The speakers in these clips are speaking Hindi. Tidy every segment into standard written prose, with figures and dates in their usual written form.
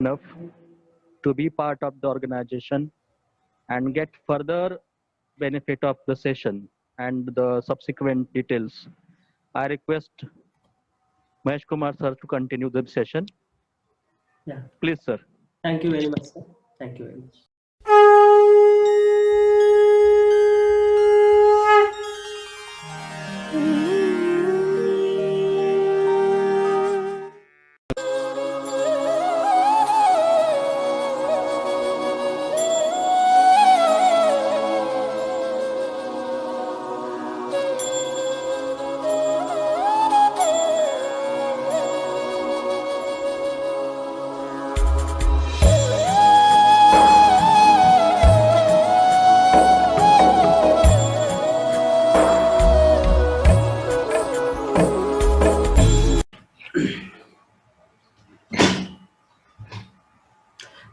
enough to be part of the organization and get further benefit of the session and the subsequent details. I request Mahesh Kumar sir to continue the session. Yeah. Please, sir. Thank you very much, sir. Thank you very much.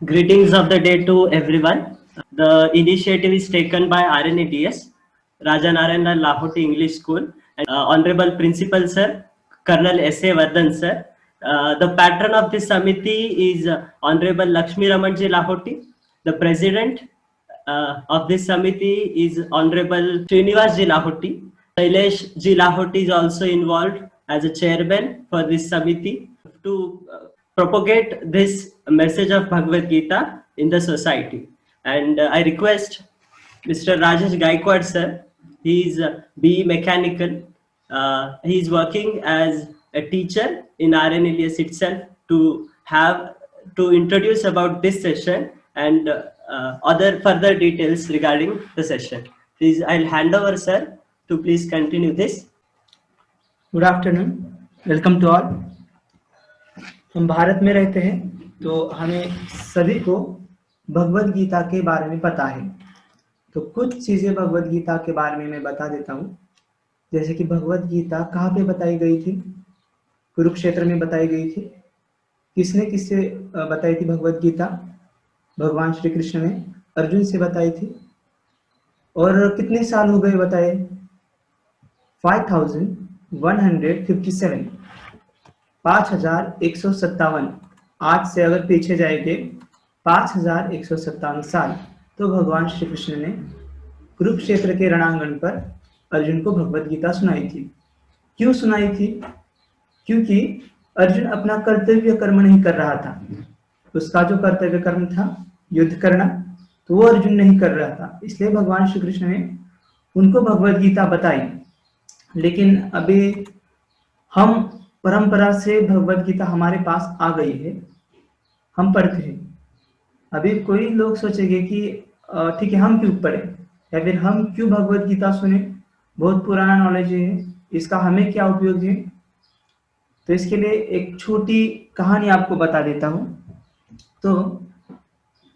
Greetings of the day to everyone. The initiative is taken by RNADS, Rajanarayana Lahoti English School, and Honorable Principal Sir, Colonel S.A. Vardhan Sir. The patron of this committee is Honorable Lakshmi Ramanji Lahoti. The President of this committee is Honorable Srinivas Ji Lahoti. Shailesh Ji Lahoti is also involved as a chairman for this committee to propagate this message of Bhagavad Gita in the society. And I request Mr. Rajesh Gaikwad sir. He is BE Mechanical. He is working as a teacher in RNLS itself to introduce about this session and other further details regarding the session. Please, I'll hand over sir to please continue this. Good afternoon, welcome to all. हम भारत में रहते हैं तो हमें सभी को भगवद गीता के बारे में पता है। तो कुछ चीजें भगवद गीता के बारे में मैं बता देता हूँ। जैसे कि भगवद गीता कहाँ पे बताई गई थी? कुरुक्षेत्र में बताई गई थी। किसने किससे बताई थी भगवद गीता? भगवान श्री कृष्ण ने अर्जुन से बताई थी। और कितने साल हो गए बताए? 5157, 5157। आज से अगर पीछे जाएंगे 5157 साल, तो भगवान श्री कृष्ण ने कुरुक्षेत्र के रणांगण पर अर्जुन को भगवद गीता सुनाई थी। क्यों सुनाई थी? क्योंकि अर्जुन अपना कर्तव्य कर्म नहीं कर रहा था। उसका जो कर्तव्य कर्म था युद्ध करना, तो वो अर्जुन नहीं कर रहा था। इसलिए भगवान श्री कृष्ण ने उनको भगवद गीता बताई। लेकिन अभी हम परंपरा से भगवद गीता हमारे पास आ गई है, हम पढ़ते हैं। अभी कोई लोग सोचेंगे कि ठीक है, हम क्यों पढ़े या फिर हम क्यों भगवद गीता सुने? बहुत पुराना नॉलेज है, इसका हमें क्या उपयोग है? तो इसके लिए एक छोटी कहानी आपको बता देता हूँ। तो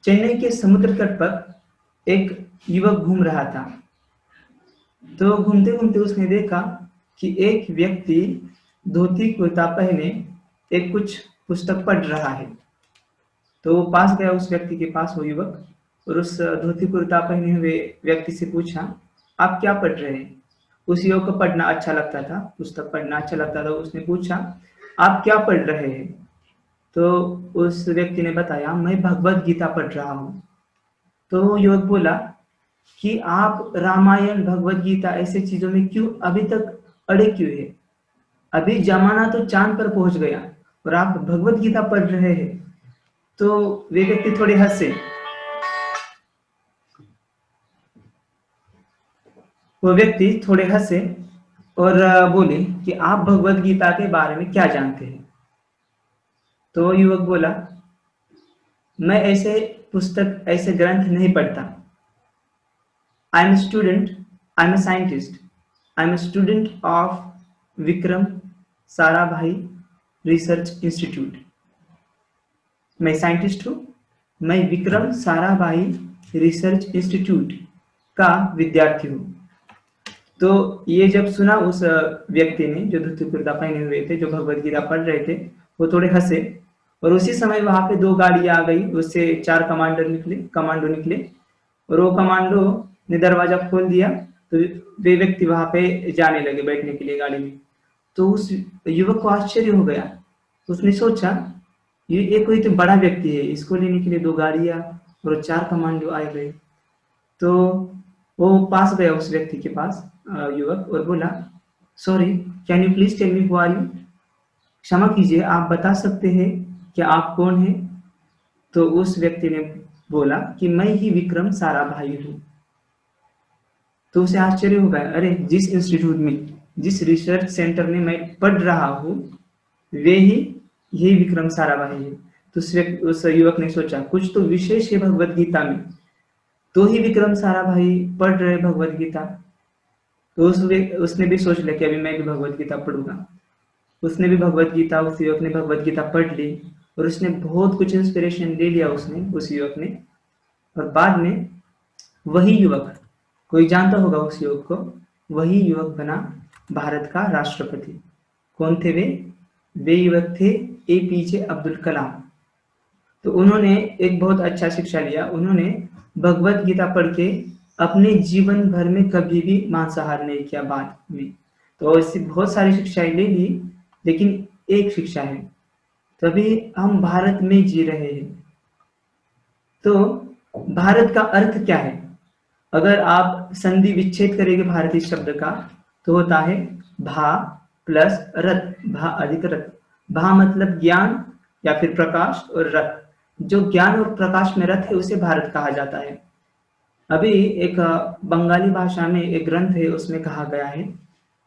चेन्नई के समुद्र तट पर एक युवक घूम रहा था। तो घूमते घूमते उसने देखा कि एक व्यक्ति धोती कुर्ता पहने एक कुछ पुस्तक पढ़ रहा है। तो वो पास गया उस व्यक्ति के पास, वो युवक, और उस धोती कुर्ता पहने हुए व्यक्ति से पूछा, आप क्या पढ़ रहे हैं? उस युवक को पढ़ना अच्छा लगता था, पुस्तक पढ़ना अच्छा लगता था। उसने पूछा, आप क्या पढ़ रहे हैं? तो उस व्यक्ति ने बताया, मैं भगवद गीता पढ़ रहा हूँ। तो वो युवक बोला कि आप रामायण, भगवद गीता ऐसे चीजों में क्यों अभी तक अड़े क्यों है? अभी जमाना तो चांद पर पहुंच गया और आप भगवद गीता पढ़ रहे हैं। तो वे व्यक्ति थोड़े हंसे। वो व्यक्ति थोड़े हंसे और बोले कि आप भगवद गीता के बारे में क्या जानते हैं? तो वो युवक बोला, मैं ऐसे पुस्तक, ऐसे ग्रंथ नहीं पढ़ता। I am student, I am a scientist, I am student of Vikram Sarabhai research institute. मैं साइंटिस्ट हूँ, मैं विक्रम साराभाई रिसर्च इंस्टीट्यूट का विद्यार्थी हूँ। तो ये जब सुना उस व्यक्ति ने, जो धोती कुर्ता पहने हुए थे, जो भगवद गीता पढ़ रहे थे, वो थोड़े हंसे। और उसी समय वहां पे 2 गाड़ियां आ गई, उससे 4 कमांडो निकले और वो कमांडो ने दरवाजा खोल दिया। तो वे व्यक्ति वहां पे जाने लगे बैठने के लिए गाड़ी में। तो उस युवक को आश्चर्य हो गया। उसने सोचा, ये कोई तो बड़ा व्यक्ति है, इसको लेने के लिए 2 गाड़ियां और 4 कमांडो आए गए। तो वो पास गया उस व्यक्ति के पास, युवक, और बोला, sorry, can you please tell me who are you? क्षमा कीजिए, आप बता सकते हैं कि आप कौन हैं? तो उस व्यक्ति ने बोला कि मैं ही विक्रम साराभाई हूँ। तो उसे आश्चर्य हो गया, अरे जिस इंस्टीट्यूट में, जिस रिसर्च सेंटर में मैं पढ़ रहा हूँ, वे ही यही विक्रम साराभाई है। तो उस युवक ने सोचा कुछ तो विशेष है भगवत गीता में, तो ही विक्रम साराभाई पढ़ रहे भगवत गीता। तो उसने भी सोच लिया कि अभी मैं भी भगवत गीता पढ़ूंगा। उसने भी भगवत गीता, उस युवक ने भगवत गीता पढ़ ली और उसने बहुत कुछ इंस्पिरेशन ले लिया उस युवक ने। और बाद में वही युवक, कोई जानता होगा उस युवक को, वही युवक बना भारत का राष्ट्रपति। कौन थे वे? वे युवक थे APJ अब्दुल कलाम। तो उन्होंने एक बहुत अच्छा शिक्षा लिया। उन्होंने भगवत गीता पढ़ के अपने जीवन भर में कभी भी मांसाहार नहीं किया बाद में। तो ऐसी बहुत सारी शिक्षाएं ले ली, लेकिन एक शिक्षा है, तभी हम भारत में जी रहे हैं। तो भारत का अर्थ क्या है? अगर आप संधि विच्छेद करेंगे भारत इस शब्द का, तो होता है भा प्लस रथ, भा अधिक रथ। भा मतलब ज्ञान या फिर प्रकाश, और रथ, जो ज्ञान और प्रकाश में रथ है, उसे भारत कहा जाता है। अभी एक बंगाली भाषा में एक ग्रंथ है, उसमें कहा गया है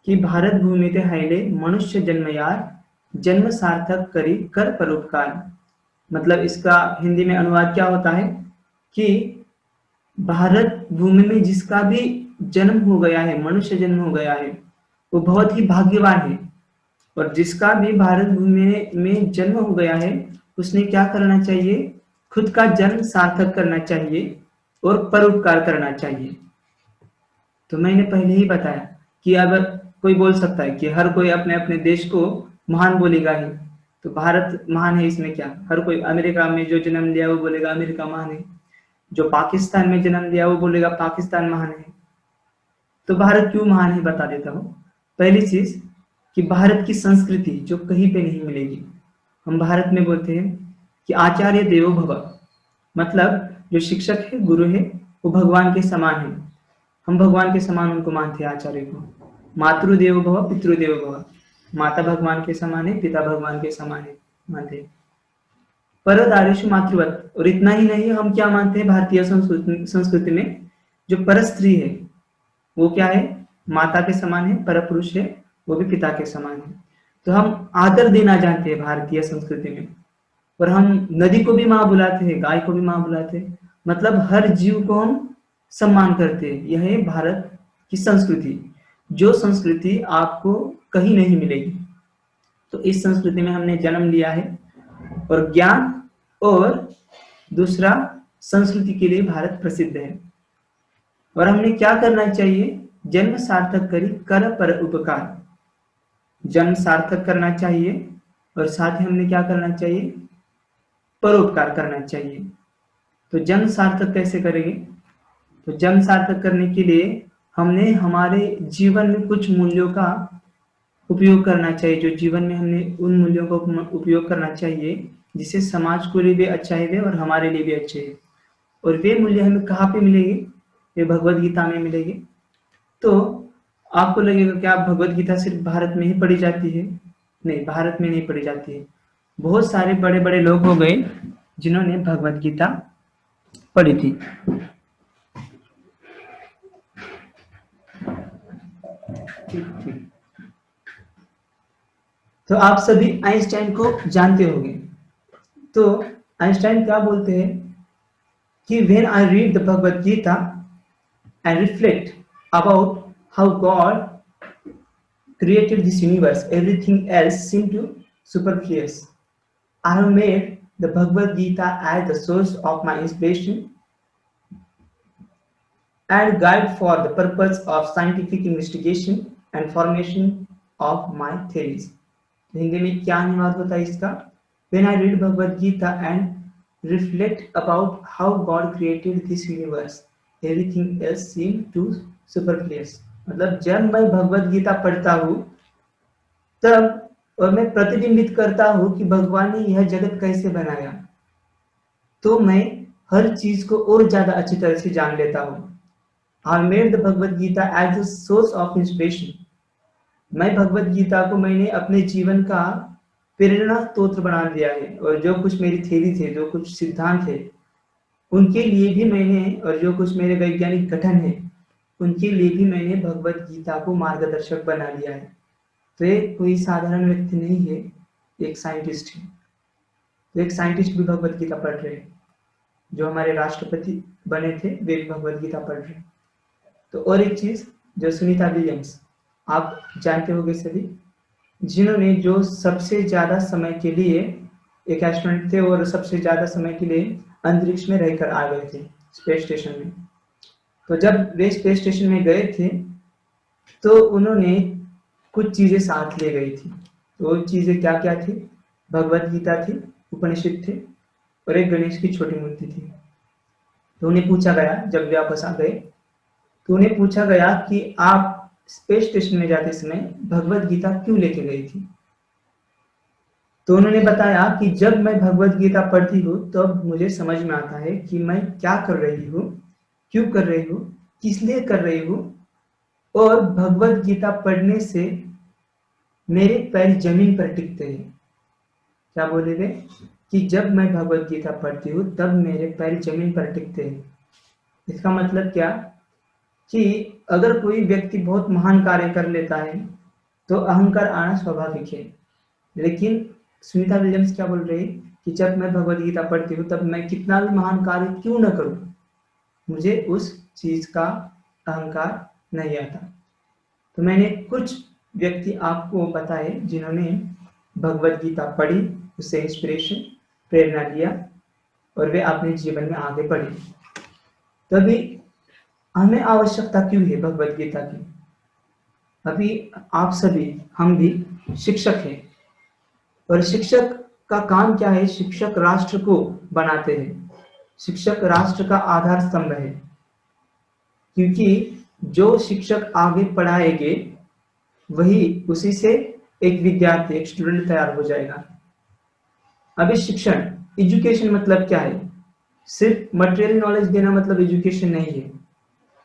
कि भारत भूमिते हाइले मनुष्य जन्म यार, जन्म सार्थक करी कर परोपकार। मतलब इसका हिंदी में अनुवाद क्या होता है कि भारत भूमि में जिसका भी जन्म हो गया है, मनुष्य जन्म हो गया है, वो बहुत ही भाग्यवान है। और जिसका भी भारत भूमि में जन्म हो गया है, उसने क्या करना चाहिए? खुद का जन्म सार्थक करना चाहिए और परोपकार करना चाहिए। तो मैंने पहले ही बताया कि अगर कोई बोल सकता है कि हर कोई अपने अपने देश को महान बोलेगा ही, तो भारत महान है इसमें क्या? हर कोई अमेरिका में जो जन्म लिया वो बोलेगा अमेरिका महान है, जो पाकिस्तान में जन्म लिया वो बोलेगा पाकिस्तान महान है। तो भारत क्यों महान है बता देता हूँ। पहली चीज कि भारत की संस्कृति जो कहीं पे नहीं मिलेगी। हम भारत में बोलते हैं कि आचार्य देवो भव, मतलब जो शिक्षक है, गुरु है, वो भगवान के समान है। हम भगवान के समान उनको मानते हैं, आचार्य को। मातृदेवो भव पितृदेवो भव, माता भगवान के समान है, पिता भगवान के समान है, मानते हैं। परदारेषु मातृवत, और इतना ही नहीं, हम क्या मानते हैं भारतीय संस्कृति में, जो पर स्त्री है वो क्या है? माता के समान है, पर पुरुष है वो भी पिता के समान है। तो हम आदर देना जानते हैं भारतीय संस्कृति में। और हम नदी को भी माँ बुलाते हैं, गाय को भी माँ बुलाते हैं, मतलब हर जीव को हम सम्मान करते हैं। यह है भारत की संस्कृति, जो संस्कृति आपको कहीं नहीं मिलेगी। तो इस संस्कृति में हमने जन्म लिया है, और ज्ञान और दूसरा संस्कृति के लिए भारत प्रसिद्ध है। और हमने क्या करना चाहिए? जन्म सार्थक करी कर पर उपकार। जन्म सार्थक करना चाहिए, और साथ ही हमने क्या करना चाहिए? परोपकार करना चाहिए। तो जन्म सार्थक कैसे करेंगे? तो जन्म सार्थक करने के लिए हमने हमारे जीवन में कुछ मूल्यों का उपयोग करना चाहिए, जो जीवन में हमने उन मूल्यों का उपयोग करना चाहिए जिससे समाज को लिए भी अच्छा है और हमारे लिए भी अच्छे है। और वे मूल्य हमें कहाँ पे मिलेंगे? वे भगवत गीता में मिलेंगे। तो आपको लगेगा कि आप भगवत गीता सिर्फ भारत में ही पढ़ी जाती है। नहीं, भारत में नहीं पढ़ी जाती है। बहुत सारे बड़े बड़े लोग हो गए जिन्होंने भगवत गीता पढ़ी थी। तो आप सभी आइंस्टाइन को जानते होंगे। तो आइंस्टाइन क्या बोलते हैं कि when I read the Bhagavad Gita and reflect about how God created this universe, everything else seemed to superfluous. I have made the Bhagavad Gita as the source of my inspiration and guide for the purpose of scientific investigation and formation of my theories. Hindi में क्या अनुवाद होता है इसका? When I read Bhagavad Gita and reflect about how God created this universe, everything else seemed to superfluous. मतलब जब मैं भगवत गीता पढ़ता हूँ तब और मैं प्रतिबिंबित करता हूँ कि भगवान ने यह जगत कैसे बनाया, तो मैं हर चीज को और ज्यादा अच्छी तरह से जान लेता हूँ। I made the Bhagavad Gita as a source of inspiration. मैं भगवद गीता को मैंने अपने जीवन का प्रेरणा स्रोत बना दिया है, और जो कुछ मेरी थ्योरी थे, जो कुछ सिद्धांत थे, उनके लिए भी मैंने, और जो कुछ मेरे वैज्ञानिक गठन है, उनके लिए भी मैंने भगवद गीता को मार्गदर्शक बना लिया है। तो ये कोई साधारण व्यक्ति नहीं है, एक साइंटिस्ट है। तो एक साइंटिस्ट भी भगवद गीता पढ़ रहे हैं, जो हमारे राष्ट्रपति बने थे वे भी भगवद गीता पढ़ रहे हैं। तो और एक चीज, जो सुनीता विलियम्स, आप जानते होंगे सभी, जिन्होंने जो सबसे ज्यादा समय के लिए एक एस्ट्रोनॉट थे और सबसे ज्यादा समय के लिए अंतरिक्ष में रहकर आ गए थे स्पेस स्टेशन में। तो जब वे स्पेस स्टेशन में गए थे तो उन्होंने कुछ चीजें साथ ले गई थी। तो वो चीजें क्या क्या थी? भगवद गीता थी, उपनिषद थे, और एक गणेश की छोटी मूर्ति थी। तो उन्हें पूछा गया, जब वे वापस आ गए तो उन्हें पूछा गया कि आप स्पेस स्टेशन में जाते समय भगवद गीता क्यों लेके गई थी? तो उन्होंने बताया कि जब मैं भगवद गीता पढ़ती हूँ तब मुझे समझ में आता है कि मैं क्या कर रही हूँ, क्यों कर रही हूँ, किस लिए कर रही हूँ, और भगवद गीता पढ़ने से मेरे पैर जमीन पर टिकते हैं। क्या बोले वे? कि जब मैं भगवद गीता पढ़ती हूँ तब मेरे पैर जमीन पर टिकते हैं। इसका मतलब क्या? कि अगर कोई व्यक्ति बहुत महान कार्य कर लेता है तो अहंकार आना स्वाभाविक है, लेकिन सुनीता विलियम्स क्या बोल रही कि जब मैं भगवद गीता पढ़ती हूँ तब मैं कितना भी महान कार्य क्यों न करूं, मुझे उस चीज का अहंकार नहीं आता। तो मैंने कुछ व्यक्ति आपको बताए जिन्होंने भगवद गीता पढ़ी, उससे इंस्पिरेशन, प्रेरणा लिया, और वे अपने जीवन में आगे बढ़े। तभी हमें आवश्यकता क्यों है भगवद गीता की? अभी आप सभी, हम भी शिक्षक हैं, और शिक्षक का काम क्या है? शिक्षक राष्ट्र को बनाते हैं। शिक्षक राष्ट्र का आधार स्तंभ है, क्योंकि जो शिक्षक आगे पढ़ाएंगे वही, उसी से एक विद्यार्थी, एक स्टूडेंट तैयार हो जाएगा। अभी शिक्षण, एजुकेशन मतलब क्या है? सिर्फ मटेरियल नॉलेज देना मतलब एजुकेशन नहीं है।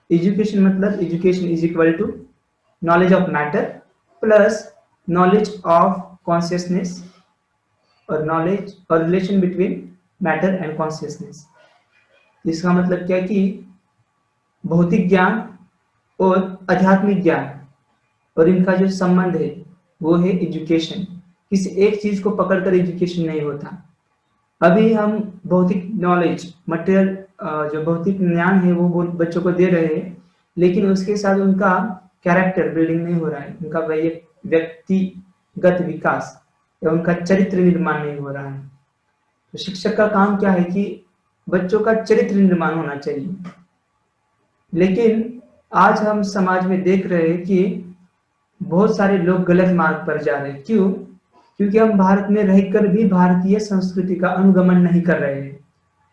एजुकेशन मतलब education is equal to knowledge of matter plus knowledge of consciousness, और नॉलेज और relation between matter and consciousness. इसका मतलब क्या है कि भौतिक ज्ञान और आध्यात्मिक ज्ञान और इनका जो संबंध है वो है एजुकेशन। किसी एक चीज को पकड़कर एजुकेशन नहीं होता। अभी हम भौतिक नॉलेज, मटेरियल, जो भौतिक ज्ञान है वो बच्चों को दे रहे हैं, लेकिन उसके साथ उनका कैरेक्टर बिल्डिंग नहीं हो रहा है, उनका व्यक्तिगत विकास या उनका चरित्र निर्माण नहीं हो रहा है। तो शिक्षक का काम क्या है कि बच्चों का चरित्र निर्माण होना चाहिए। लेकिन आज हम समाज में देख रहे हैं कि बहुत सारे लोग गलत मार्ग पर जा रहे हैं। क्यों? क्योंकि हम भारत में रहकर भी भारतीय संस्कृति का अनुगमन नहीं कर रहे हैं।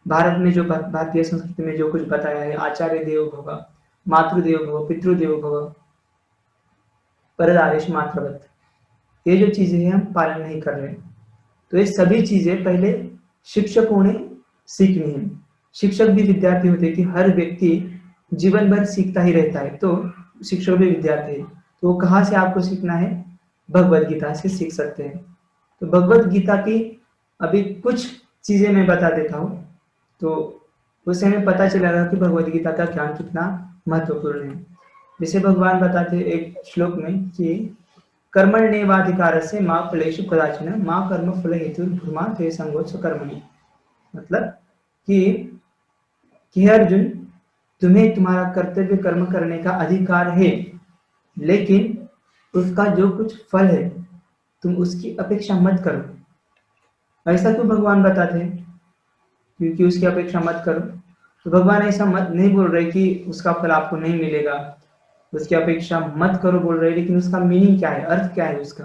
भारत में जो भारतीय संस्कृति में जो कुछ बताया है, आचार्य देवो भव, मातृदेवो भव, पितृदेवो भव, परदारेश मातृवत, ये जो चीजें हैं हम पालन नहीं कर रहे। तो ये सभी चीजें पहले शिक्षकों ने सीखनी है। शिक्षक भी विद्यार्थी होते कि हर व्यक्ति जीवन भर सीखता ही रहता है, तो शिक्षक भी विद्यार्थी है। तो कहाँ से आपको सीखना है? भगवद गीता से सीख सकते हैं। तो भगवद गीता की अभी कुछ चीजें मैं बता देता हूँ, तो उससे हमें पता चलेगा कि भगवद गीता का ज्ञान कितना महत्वपूर्ण है। जैसे भगवान बताते एक श्लोक में कि कर्मण्येवाधिकारस्य मा फलेषु कदाचन मा कर्म फल हेतुर्भूर्मा ते संगोत्स कर्मणि। मतलब कि हे अर्जुन, तुम्हें तुम्हारा कर्तव्य कर्म करने का अधिकार है, लेकिन उसका जो कुछ फल है तुम उसकी अपेक्षा मत करो। ऐसा क्यों भगवान बताते हैं? क्योंकि उसकी अपेक्षा मत करो। तो भगवान ऐसा मत नहीं बोल रहे कि उसका फल आपको नहीं मिलेगा, उसकी अपेक्षा मत करो बोल रहे, लेकिन उसका मीनिंग क्या है, अर्थ क्या है उसका?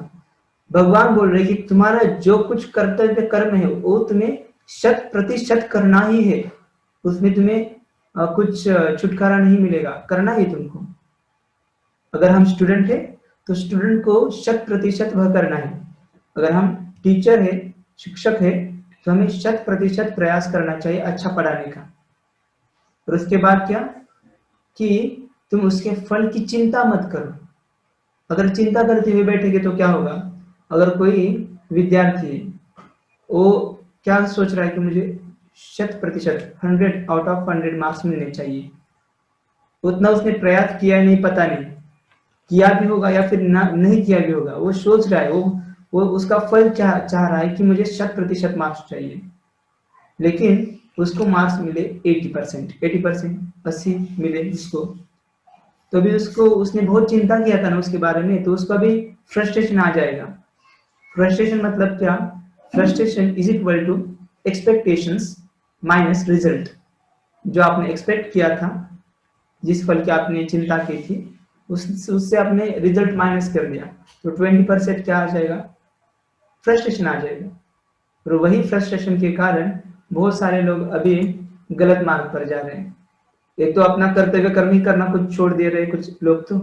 भगवान बोल रहे कि तुम्हारा जो कुछ कर्तव्य कर्म है वो तुम्हें 100% करना ही है, उसमें तुम्हें कुछ छुटकारा नहीं मिलेगा, करना ही तुमको। अगर हम स्टूडेंट है तो स्टूडेंट को 100% वह करना है। अगर हम टीचर है, शिक्षक है, तो हमें 100% प्रयास करना चाहिए अच्छा पढ़ाने का। और उसके बाद क्या कि तुम उसके फल की चिंता मत करो। अगर चिंता करते हुए बैठेगे तो क्या होगा? अगर कोई विद्यार्थी है, वो क्या सोच रहा है कि मुझे 100%, 100 आउट ऑफ 100 मार्क्स मिलने चाहिए, उतना उसने प्रयास किया नहीं, पता नहीं किया भी होगा या फिर ना नहीं किया भी होगा, वो सोच रहा है, वो उसका फल चाह रहा है कि मुझे 100% मार्क्स चाहिए, लेकिन उसको मार्क्स मिले 80%, 80%, 80 मिले उसको, तो अभी उसको उसने बहुत चिंता किया था ना उसके बारे में, तो उसको अभी फ्रस्ट्रेशन आ जाएगा। फ्रस्ट्रेशन मतलब क्या? Frustration is equal to expectations minus result. जो आपने एक्सपेक्ट किया था, जिस फल की आपने चिंता की थी, उससे आपने रिजल्ट माइनस कर दिया, तो 20% क्या आ जाएगा? फ्रस्ट्रेशन आ जाएगा। और वही फ्रस्ट्रेशन के कारण बहुत सारे लोग अभी गलत मार्ग पर जा रहे हैं। एक तो अपना कर्तव्य कर्म ही करना कुछ छोड़ दे रहे कुछ लोग तो,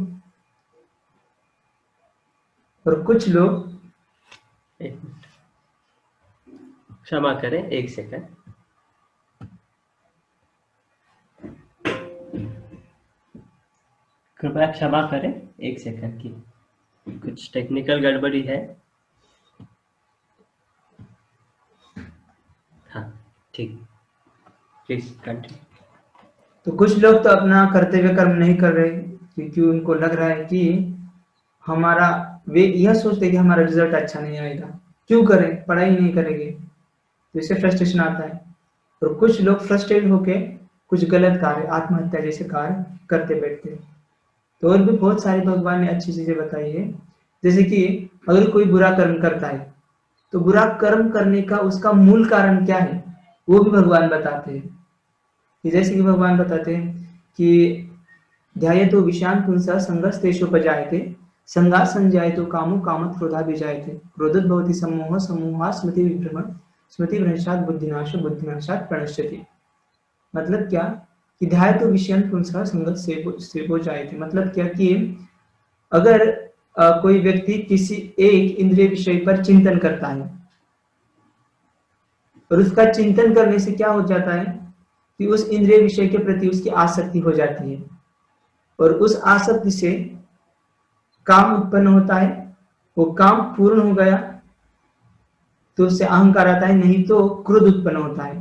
और कुछ लोग एक मिनट, क्षमा करें, एक सेकंड। कृपया क्षमा करें, एक सेकंड की कुछ टेक्निकल गड़बड़ी है। हाँ, ठीक, प्लीज कंटिन्यू। तो कुछ लोग तो अपना कर्तव्य कर्म नहीं कर रहे क्योंकि उनको लग रहा है कि हमारा, वे यह सोचते हैं कि हमारा रिजल्ट अच्छा नहीं आएगा, क्यों करें, पढ़ाई नहीं करेंगे, तो इससे फ्रस्ट्रेशन आता है। और कुछ लोग फ्रस्ट्रेट होके कुछ गलत कार्य, आत्महत्या जैसे कार्य करते बैठते हैं। तो और भी बहुत सारी भगवान ने अच्छी चीजें बताई है, जैसे कि अगर कोई बुरा कर्म करता है तो बुरा कर्म करने का उसका मूल कारण क्या है, वो भी भगवान बताते हैं। कि जैसे कि भगवान बताते हैं कि ध्यायतो विषयान् पुंसः संगस्तेषुपजायते, संगात् संजायतो कामो कामत् क्रोधाभिजायते, क्रोधोद्भवति सम्मोहः सम्मोहात् स्मृतिविभ्रमः स्मृतिभ्रंशात् बुद्धिनाशो बुद्धिनाशात् प्रणश्यति। मतलब क्या कि ध्यायतो विषयान् पुंसः संगस्तेषुपजायते, मतलब क्या कि अगर कोई व्यक्ति किसी एक इंद्रिय विषय पर चिंतन करता है, और उसका चिंतन करने से क्या हो जाता है कि उस इंद्रिय विषय के प्रति उसकी आसक्ति हो जाती है, और उस आसक्ति से काम उत्पन्न होता है। वो काम पूर्ण हो गया तो उससे अहंकार आता है, नहीं तो क्रोध उत्पन्न होता है।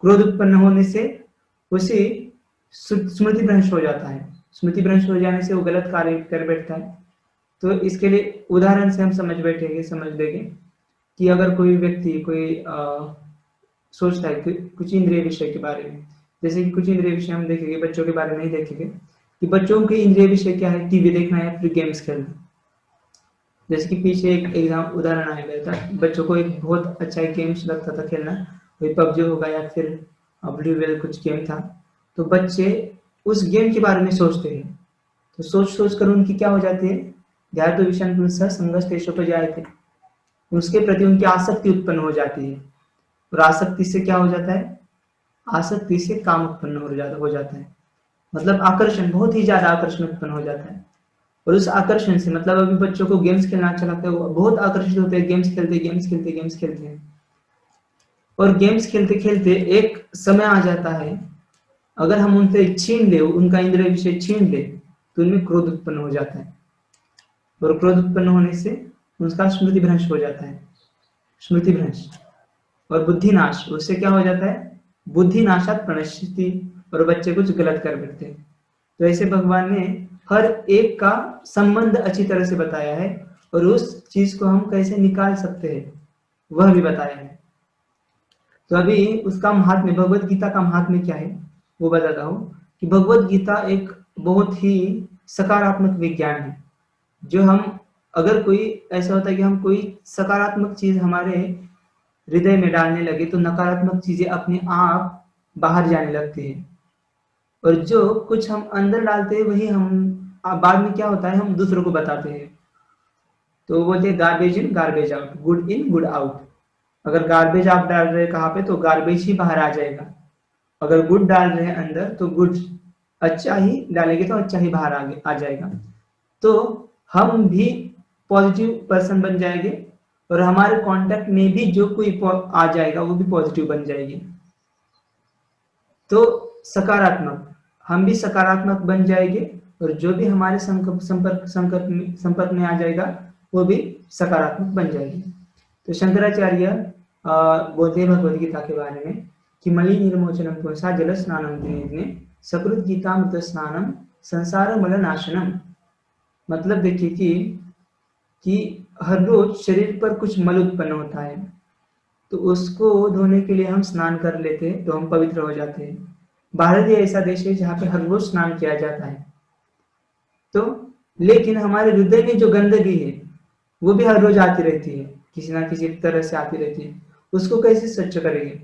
क्रोध उत्पन्न होने से उसे स्मृति भ्रंश हो जाता है, स्मृति भ्रंश हो जाने से वो गलत कार्य कर बैठता है। तो इसके लिए उदाहरण से हम समझ लेंगे कि अगर कोई व्यक्ति कोई सोचता है कि कुछ इंद्रिय विषय के बारे में, जैसे कि कुछ इंद्रिय विषय हम देखेंगे, बच्चों के बारे में नहीं देखेंगे कि बच्चों के इंद्रिय विषय क्या है, टीवी देखना या फिर गेम्स खेलना। जैसे कि पीछे एक एग्जाम उदाहरण आया गया था, बच्चों को एक बहुत अच्छा एक गेम्स लगता था खेलना, कोई पबजी होगा या फिर ब्लू वेल कुछ गेम था, तो बच्चे उस गेम के बारे में सोचते हैं, तो सोच सोच कर उनकी क्या हो जाती है, ध्यातो विषयान् पुंसः संगस्तेषुपजायते, उसके प्रति उनकी आसक्ति उत्पन्न हो जाती है। और आसक्ति से क्या हो जाता है, आसक्ति से काम उत्पन्न हो जाता है, मतलब आकर्षण, बहुत ही ज्यादा आकर्षण उत्पन्न हो जाता है। और उस आकर्षण से मतलब अभी बच्चों को गेम्स खेलना अच्छा लगता है, वो बहुत आकर्षित होते हैं, गेम्स खेलते हैं, और गेम्स खेलते खेलते एक समय आ जाता है, अगर हम उनसे छीन ले, उनका इंद्रिय विषय छीन ले, तो उनमें क्रोध उत्पन्न हो जाता है, और क्रोध उत्पन्न होने से उनका स्मृति भ्रंश हो जाता है, स्मृति भ्रंश। और बुद्धिनाश, उससे क्या हो जाता है, बुद्धिनाशात् प्रणश्यति, और बच्चे कुछ गलत कर बैठते हैं। तो ऐसे भगवान ने हर एक का संबंध अच्छी तरह से बताया है, और उस चीज को हम कैसे निकाल सकते हैं वह भी बताया है। तो अभी उसका महात्म्य, भगवत गीता का महात्म्य क्या है वो बताता हूँ, कि भगवत गीता एक बहुत ही सकारात्मक विज्ञान है, जो हम, अगर कोई ऐसा होता है कि हम कोई सकारात्मक चीज हमारे हृदय में डालने लगे तो नकारात्मक चीजें अपने आप बाहर जाने लगती है, और जो कुछ हम अंदर डालते हैं वही हम बाद में क्या होता है, हम दूसरों को बताते हैं। तो वो बोलते हैं garbage in garbage out, good in good out. अगर गार्बेज आप डाल रहे हैं कहाँ पे, तो गार्बेज ही बाहर आ जाएगा। अगर गुड डाल रहे हैं अंदर, तो गुड, अच्छा ही डालेंगे तो अच्छा ही बाहर आ जाएगा। तो हम भी पॉजिटिव पर्सन बन जाएंगे, और हमारे कांटेक्ट में भी जो कोई आ जाएगा वो भी पॉजिटिव बन जाएगी। तो सकारात्मक, हम भी सकारात्मक बन जाएंगे और जो भी हमारे संपर्क में आ जाएगा वो भी सकारात्मक बन जाएगी। तो शंकराचार्य बोलते हैं भगवद गीता के बारे में कि मलि निर्मोचनम पुंसा जल स्नानम दिने सकृत गीतामृत स्नानम संसार मल नाशनम। मतलब देखिए कि हर रोज शरीर पर कुछ मल उत्पन्न होता है, तो उसको धोने के लिए हम स्नान कर लेते हैं तो हम पवित्र हो जाते हैं। भारत ही ऐसा देश है जहाँ पे हर रोज स्नान किया जाता है। तो लेकिन हमारे हृदय में जो गंदगी है वो भी हर रोज आती रहती है, किसी ना किसी तरह से आती रहती है। उसको कैसे स्वच्छ करेंगे?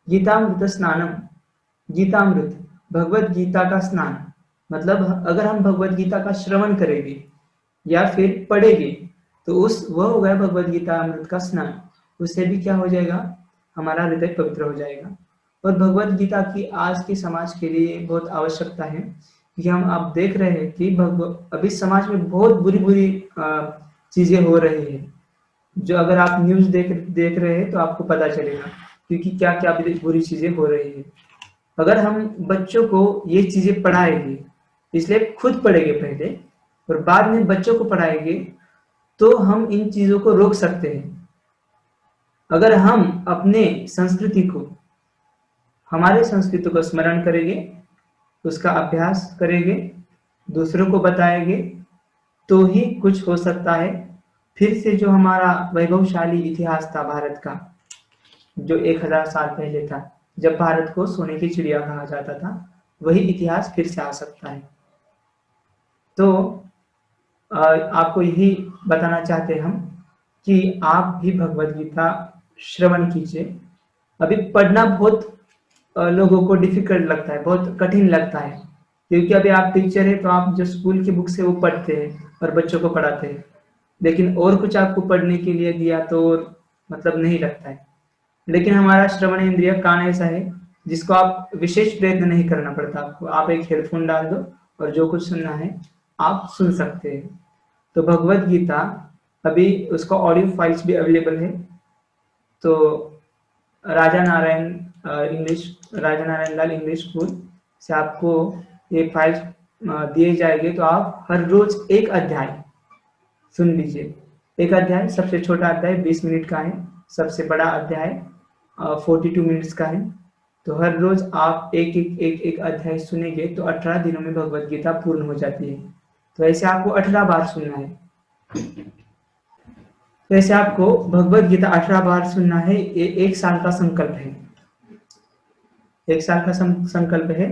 गीतामृत स्नानम, गीतामृत भगवत गीता का स्नान, मतलब अगर हम भगवत गीता का श्रवण करेंगे या फिर पढ़ेंगे तो वह हो गया भगवत गीता अमृत का स्नान। उससे भी क्या हो जाएगा? हमारा हृदय पवित्र हो जाएगा। और भगवत गीता की आज के समाज के लिए बहुत आवश्यकता है कि हम आप देख रहे हैं कि अभी समाज में बहुत बुरी बुरी चीजें हो रही है, जो अगर आप न्यूज देख रहे हैं तो आपको पता चलेगा क्योंकि क्या क्या बुरी चीजें हो रही है। अगर हम बच्चों को ये चीजें पढ़ाएंगे, इसलिए खुद पढ़ेंगे पहले और बाद में बच्चों को पढ़ाएंगे, तो हम इन चीजों को रोक सकते हैं। अगर हम अपने संस्कृति को, हमारे संस्कृति को स्मरण करेंगे, उसका अभ्यास करेंगे, दूसरों को बताएंगे, तो ही कुछ हो सकता है। फिर से जो हमारा वैभवशाली इतिहास था भारत का, जो 1000 साल पहले था, जब भारत को सोने की चिड़िया कहा जाता था, वही इतिहास फिर से आ सकता है। तो आपको यही बताना चाहते हैं हम कि आप भी भगवद गीता श्रवण कीजिए। अभी पढ़ना बहुत लोगों को डिफिकल्ट लगता है, बहुत कठिन लगता है, क्योंकि अभी आप टीचर है तो आप जो स्कूल की बुक से वो पढ़ते हैं और बच्चों को पढ़ाते हैं, लेकिन और कुछ आपको पढ़ने के लिए दिया तो मतलब नहीं लगता है। लेकिन हमारा श्रवण इंद्रिय कान ऐसा है जिसको आप विशेष प्रयत्न नहीं करना पड़ता आपको, आप एक हेडफोन डाल दो और जो कुछ सुनना है आप सुन सकते हैं। तो भगवद गीता अभी उसका ऑडियो फाइल्स भी अवेलेबल है। तो राजा नारायण लाल इंग्लिश स्कूल से आपको ये फाइल्स दिए जाएंगे, तो आप हर रोज एक अध्याय सुन लीजिए। एक अध्याय, सबसे छोटा अध्याय 20 मिनट का है, सबसे बड़ा अध्याय 42 मिनट्स का है। तो हर रोज आप एक अध्याय सुनेंगे तो 18 दिनों में भगवद गीता पूर्ण हो जाती है। तो ऐसे आपको 18 बार सुनना है। वैसे आपको भगवद गीता 18 बार सुनना है। ये 1 साल का संकल्प है, 1 साल का संकल्प है,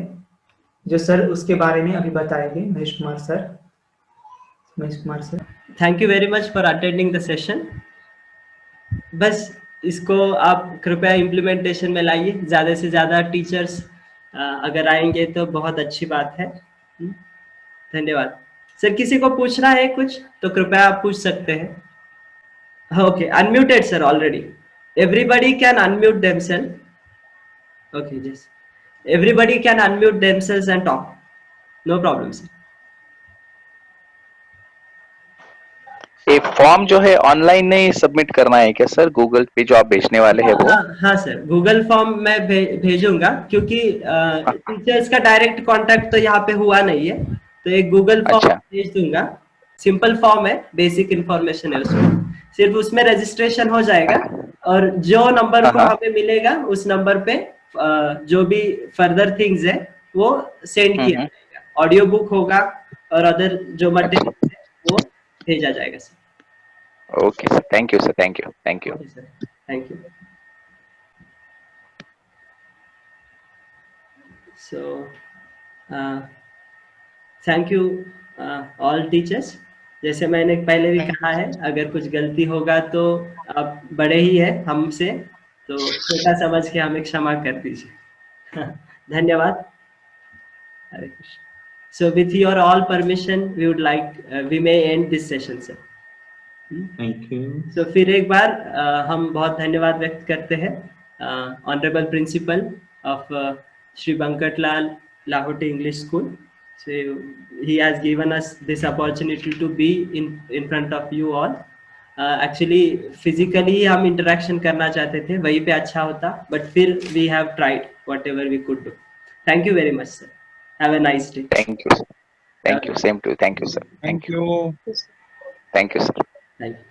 जो सर उसके बारे में अभी बताएंगे। Mahesh Kumar sir. Thank you very much for attending the session. बस इसको आप कृपया इम्प्लीमेंटेशन में लाइए। ज़्यादा से ज़्यादा टीचर्स अगर आएंगे तो बहुत अच्छी बात है। धन्यवाद सर। किसी को पूछना है कुछ तो कृपया आप पूछ सकते हैं। Okay, unmuted sir already. Everybody can unmute themselves. Okay, yes. Everybody can unmute themselves and talk. No problem sir. ये फॉर्म जो है ऑनलाइन नहीं सबमिट करना है क्या सर? गूगल पे जो आप भेजने वाले हैं वो? हाँ सर, गूगल फॉर्म मैं भेजूंगा, क्योंकि टीचर्स का डायरेक्ट कांटेक्ट तो यहाँ पे हुआ नहीं है, तो एक गूगल फॉर्म भेज दूंगा। सिंपल फॉर्म है, बेसिक इंफॉर्मेशन है उसमें, सिर्फ उसमें रजिस्ट्रेशन हो जाएगा और जो नंबर को हमें मिलेगा उस नंबर पे जो भी फर्दर थिंग्स है वो सेंड किया जाएगा। ऑडियो बुक होगा और अदर जो मटेरियल है वो भेजा जाएगा sir. Okay sir, thank you sir, thank you, thank you, thank you. So thank you all teachers. जैसे मैंने पहले भी कहा है, अगर कुछ गलती होगा तो आप बड़े ही है हमसे, तो छोटा समझ के हमें क्षमा कर दीजिए। धन्यवाद। हरे Krishna. So with your all permission, we may end this session, sir. Thank you. So फिर एक बार हम बहुत धन्यवाद व्यक्त करते हैं honourable principal of Shri Bankatlal Lahoti English school. So he has given us this opportunity to be in front of you all. Actually physically हम इंटरेक्शन करना चाहते थे, वहीं पे अच्छा होता, बट फिर we have tried whatever we could do. Thank you very much sir. Have a nice day. Thank you, sir. Thank you. Same to you. Thank you, sir. Thank you. Thank you, sir. Thank you.